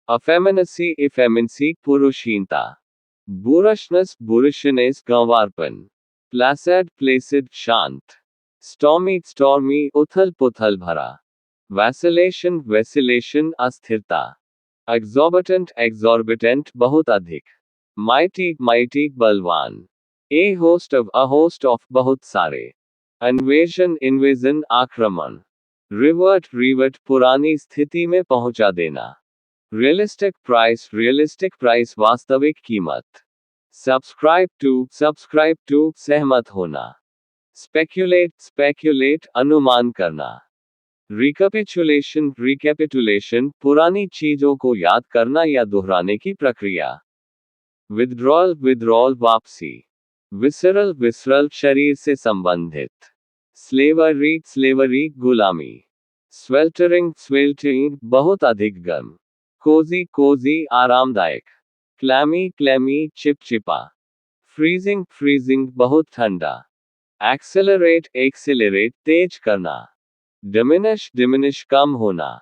effeminacy, effeminacy, पुरुषहीनता, boorishness, boorishness, गंवारपन, placid, placid, शांत, stormy, stormy, उथल पुथल भरा, vacillation, vacillation, अस्थिरता, exorbitant, exorbitant, बहुत अधिक, mighty, mighty, बलवान, a host of, बहुत सारे, invasion, invasion, आक्रमण, revert, revert, पुरानी स्थिति में पहुंचा देना, realistic price, वास्तविक कीमत, subscribe to, सहमत होना, speculate, अनुमान करना, recapitulation, पुरानी चीजों को याद करना या दोहराने की प्रक्रिया, withdrawal, वापसी, visceral, शरीर से संबंधित, slavery, गुलामी, sweltering, बहुत अधिक गर्म, cozy, आरामदायक, clammy, चिपचिपा, freezing, बहुत ठंडा, accelerate, तेज करना, diminish, कम होना,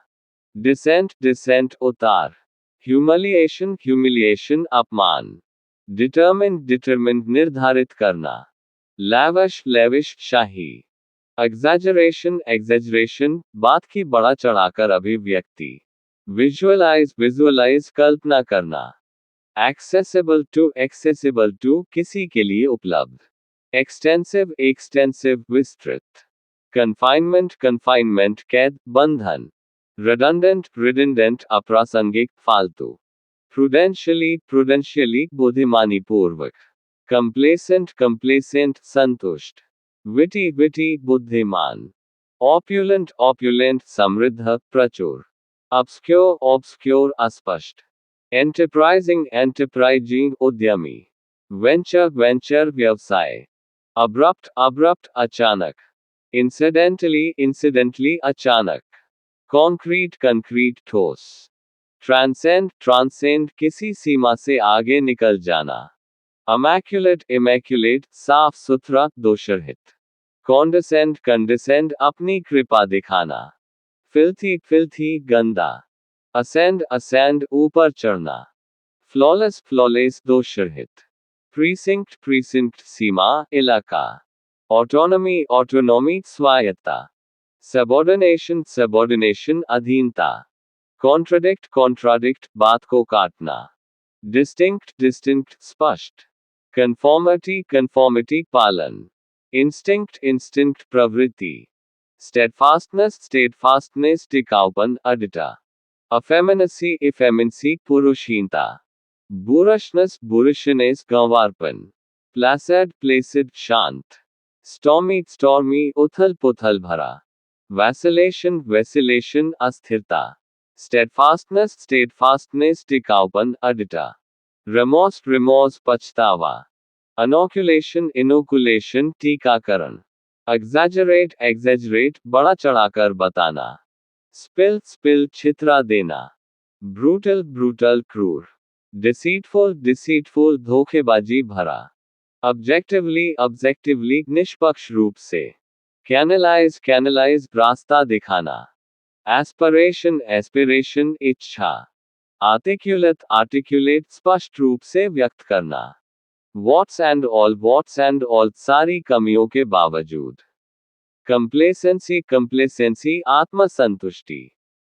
descent, उतार, humiliation, अपमान, determined, निर्धारित करना, lavish, शाही, exaggeration, बात की बड़ा चढ़ाकर अभिव्यक्ति, visualize, कल्पना करना, accessible to, किसी के लिए उपलब्ध, extensive, विस्तृत, confinement, कैद, बंधन, redundant, अप्रासंगिक, फालतू, prudentially, बुद्धिमानी पूर्वक, complacent, संतुष्ट, witty, बुद्धिमान, opulent, समृद्ध, प्रचुर, obscure, अस्पष्ट, enterprising, उद्यमी, venture, व्यवसाय, abrupt, अचानक, incidentally, अचानक, concrete, ठोस, transcend, किसी सीमा से आगे निकल जाना, immaculate, साफ सुथरा, दोषरहित, condescend, अपनी कृपा दिखाना, filthy, गंदा, ascend, ऊपर चढ़ना, flawless, दोषरहित, precinct, सीमा, इलाका, autonomy, स्वायत्ता, subordination, अधीनता, contradict, बात को काटना, distinct, स्पष्ट, conformity, पालन, instinct, प्रवृत्ति, steadfastness, टिकाऊपन, अडिता, effeminacy, पुरुषहीनता, boorishness, गंवारपन, placid, शांत, stormy, उथल पुथल भरा, vacillation, अस्थिरता, steadfastness, टिकाऊपन, अडिता, remorse, पछतावा, inoculation, टीकाकरण, exaggerate, बड़ा चढ़ाकर बताना, spill, छितरा देना, brutal, क्रूर, deceitful, धोखेबाजी भरा, objectively, निष्पक्ष रूप से, canalize, रास्ता दिखाना, aspiration, इच्छा, articulate, स्पष्ट रूप से व्यक्त करना, what's and all, सारी कमियों के बावजूद, complacency, आत्मसंतुष्टि,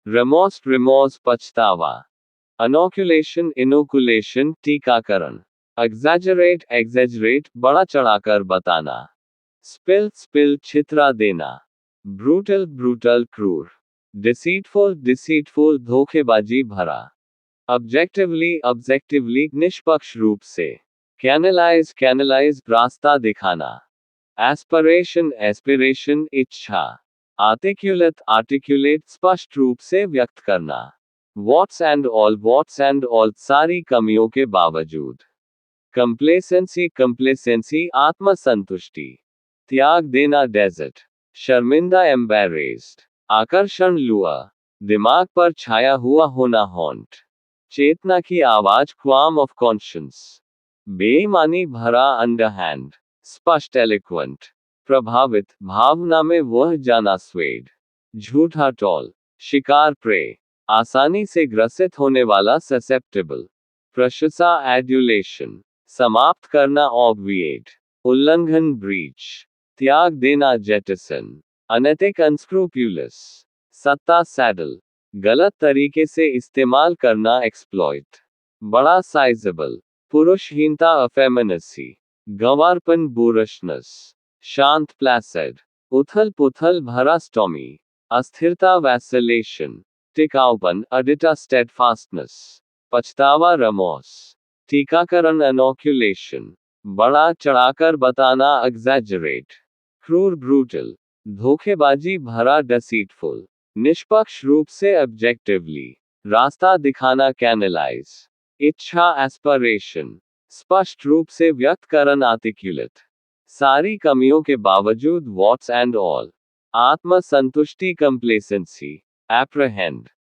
remorse, पछतावा, inoculation, टीकाकरण, exaggerate, बड़ा चढ़ाकर बताना, spill, छितरा देना, brutal, क्रूर, deceitful, धोखेबाजी भरा, objectively, निष्पक्ष रूप से, canalize, रास्ता दिखाना, aspiration, इच्छा, articulate, स्पष्ट रूप से व्यक्त करना, what's and all, सारी कमियों के बावजूद, complacency, आत्मसंतुष्टि, त्याग देना, desert, शर्मिंदा, embarrassed, आकर्षण, लुआ, दिमाग पर छाया हुआ होना, haunt, चेतना की आवाज, qualm of conscience, बेईमानी भरा, underhand, स्पष्ट, eloquent, प्रभावित, भावना में वह जाना, swayed, झूठा, tall, शिकार, prey, आसानी से ग्रसित होने वाला ससेप्टेबल। प्रशंसा एड्यूलेशन, समाप्त करना ऑब्विएट, उल्लंघन ब्रीच, त्याग देना जेटिसन, अनैतिक अनस्क्रूप्यूलस, सत्ता सैडल, गलत तरीके से इस्तेमाल करना एक्सप्लॉइट, बड़ा साइजेबल, पुरुषहीनता अफेमिनेसी, गंवारपन बोरशनस, शांत प्लासेड, उथल पुथल भरा स्टॉमी, अस्थिरता वैसेलेशन, टिकाऊपन अडिटा स्टेडफास्टनेस, पछतावा रमोस, टीकाकरण एनोक्यूलेशन, बड़ा चढ़ाकर बताना एग्जैजरेट, क्रूर ब्रूटल, धोखेबाजी भरा डिसीटफुल, निष्पक्ष रूप से ऑब्जेक्टिवली, रास्ता दिखाना कैनलाइज, इच्छा एस्पिरेशन, स्पष्ट रूप से व्यक्त करना आर्टिकुलेट, सारी कमियों के बावजूद व्हाट्स एंड ऑल, आत्मसंतुष्टि कंप्लेसेंसी, एप्रहेंड,